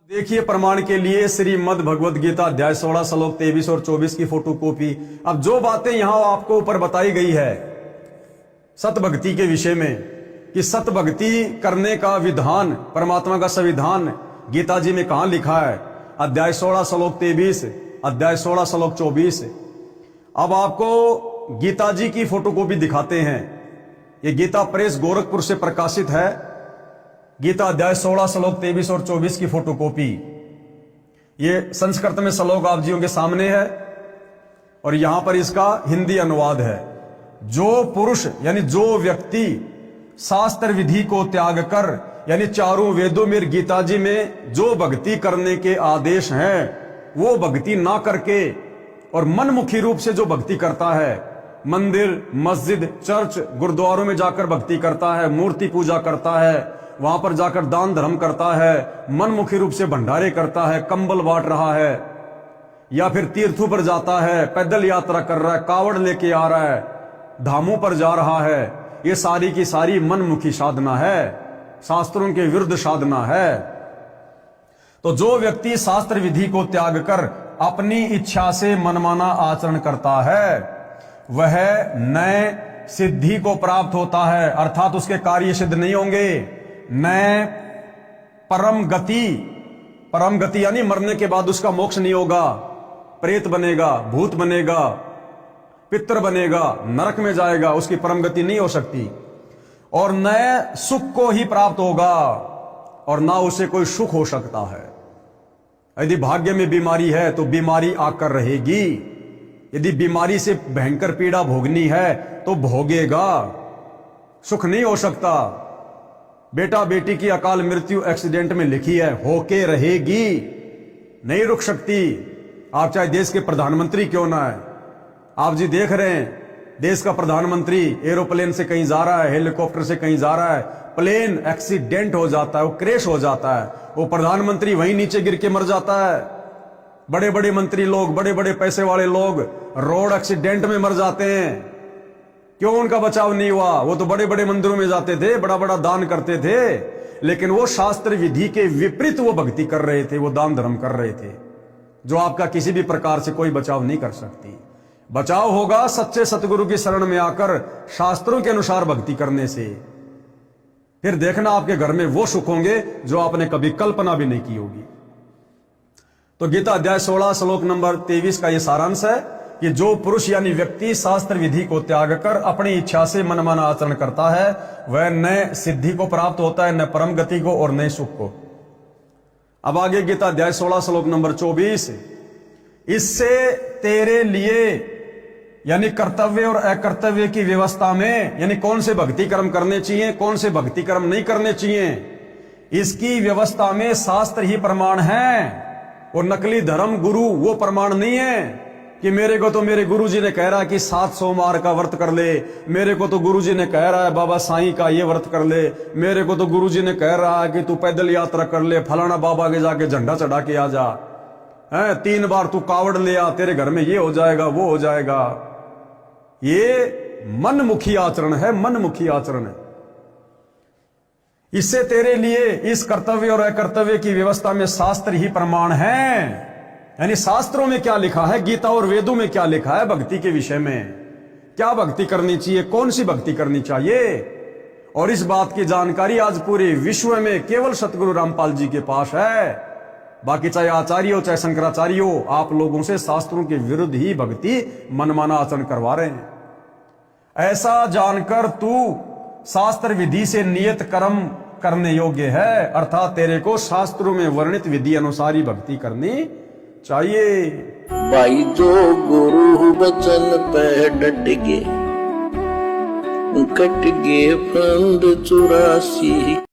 देखिए प्रमाण के लिए श्रीमद् भगवद गीता अध्याय 16 श्लोक 23 और 24 की फोटोकॉपी। अब जो बातें यहां आपको ऊपर बताई गई है सत भक्ति के विषय में कि सत भक्ति करने का विधान परमात्मा का संविधान गीता जी में कहां लिखा है, अध्याय 16 श्लोक 23, अध्याय 16 श्लोक 24। अब आपको गीता जी की फोटोकॉपी दिखाते हैं। ये गीता प्रेस गोरखपुर से प्रकाशित है। गीता अध्याय 16 श्लोक 23 और 24 की फोटोकॉपी। ये संस्कृत में श्लोक आप जियों के सामने है और यहां पर इसका हिंदी अनुवाद है। जो पुरुष यानी जो व्यक्ति शास्त्र विधि को त्याग कर यानी चारों वेदों में गीता जी में जो भक्ति करने के आदेश हैं वो भक्ति ना करके और मनमुखी रूप से जो भक्ति करता है, मंदिर मस्जिद चर्च गुरुद्वारों में जाकर भक्ति करता है, मूर्ति पूजा करता है, वहां पर जाकर दान धर्म करता है, मनमुखी रूप से भंडारे करता है, कंबल बांट रहा है, या फिर तीर्थों पर जाता है, पैदल यात्रा कर रहा है, कावड़ लेके आ रहा है, धामों पर जा रहा है, ये सारी की सारी मनमुखी साधना है, शास्त्रों के विरुद्ध साधना है। तो जो व्यक्ति शास्त्र विधि को त्याग कर अपनी इच्छा से मनमाना आचरण करता है वह नए सिद्धि को प्राप्त होता है, अर्थात उसके कार्य सिद्ध नहीं होंगे। नए परम गति यानी मरने के बाद उसका मोक्ष नहीं होगा, प्रेत बनेगा, भूत बनेगा, पितर बनेगा, नरक में जाएगा, उसकी परम गति नहीं हो सकती। और नए सुख को ही प्राप्त होगा और ना उसे कोई सुख हो सकता है। यदि भाग्य में बीमारी है तो बीमारी आकर रहेगी, यदि बीमारी से भयंकर पीड़ा भोगनी है तो भोगेगा, सुख नहीं हो सकता। बेटा बेटी की अकाल मृत्यु एक्सीडेंट में लिखी है, होके रहेगी, नहीं रुक सकती। आप चाहे देश के प्रधानमंत्री क्यों ना है, आप जी देख रहे हैं देश का प्रधानमंत्री एरोप्लेन से कहीं जा रहा है, हेलीकॉप्टर से कहीं जा रहा है, प्लेन एक्सीडेंट हो जाता है, वो क्रैश हो जाता है, वो प्रधानमंत्री वहीं नीचे गिर के मर जाता है। बड़े बड़े मंत्री लोग, बड़े बड़े पैसे वाले लोग रोड एक्सीडेंट में मर जाते हैं, क्यों उनका बचाव नहीं हुआ? वो तो बड़े बड़े मंदिरों में जाते थे, बड़ा बड़ा दान करते थे, लेकिन वो शास्त्र विधि के विपरीत वो भक्ति कर रहे थे, वो दान धर्म कर रहे थे, जो आपका किसी भी प्रकार से कोई बचाव नहीं कर सकती। बचाव होगा सच्चे सतगुरु की शरण में आकर शास्त्रों के अनुसार भक्ति करने से। फिर देखना आपके घर में वो सुख होंगे जो आपने कभी कल्पना भी नहीं की होगी। तो गीता अध्याय 16 श्लोक नंबर 23 का ये सारांश है कि जो पुरुष यानी व्यक्ति शास्त्र विधि को त्याग कर अपनी इच्छा से मनमाना आचरण करता है वह नए सिद्धि को प्राप्त होता है, न परम गति को और नए सुख को। अब आगे गीता अध्याय 16 श्लोक नंबर 24। इससे तेरे लिए यानी कर्तव्य और अकर्तव्य की व्यवस्था में यानी कौन से भक्ति कर्म करने चाहिए, कौन से भक्ति कर्म नहीं करने चाहिए, इसकी व्यवस्था में शास्त्र ही प्रमाण है और नकली धर्म गुरु वो प्रमाण नहीं है कि मेरे को तो मेरे गुरुजी ने कह रहा है कि 7 सोमवार का व्रत कर ले, मेरे को तो गुरुजी ने कह रहा है बाबा साईं का ये व्रत कर ले, मेरे को तो गुरुजी ने कह रहा है कि तू पैदल यात्रा कर ले, फलाना बाबा के जाके झंडा चढ़ा के आ जा, 3 बार तू कावड़ ले आ, तेरे घर में ये हो जाएगा वो हो जाएगा। ये मनमुखी आचरण है, मनमुखी आचरण है। इससे तेरे लिए इस कर्तव्य और अकर्तव्य की व्यवस्था में शास्त्र ही प्रमाण है, यानी शास्त्रों में क्या लिखा है, गीता और वेदों में क्या लिखा है भक्ति के विषय में, क्या भक्ति करनी चाहिए, कौन सी भक्ति करनी चाहिए। और इस बात की जानकारी आज पूरे विश्व में केवल सतगुरु रामपाल जी के पास है। बाकी चाहे आचार्य हो चाहे शंकराचार्य हो, आप लोगों से शास्त्रों के विरुद्ध ही भक्ति मनमाना आचरण करवा रहे हैं। ऐसा जानकर तू शास्त्र विधि से नियत कर्म करने योग्य है, अर्थात तेरे को शास्त्रों में वर्णित विधि अनुसार ही भक्ति करनी चाहिए। भाई जो गुरु बचन पे डट गे, कट गे फंद 84।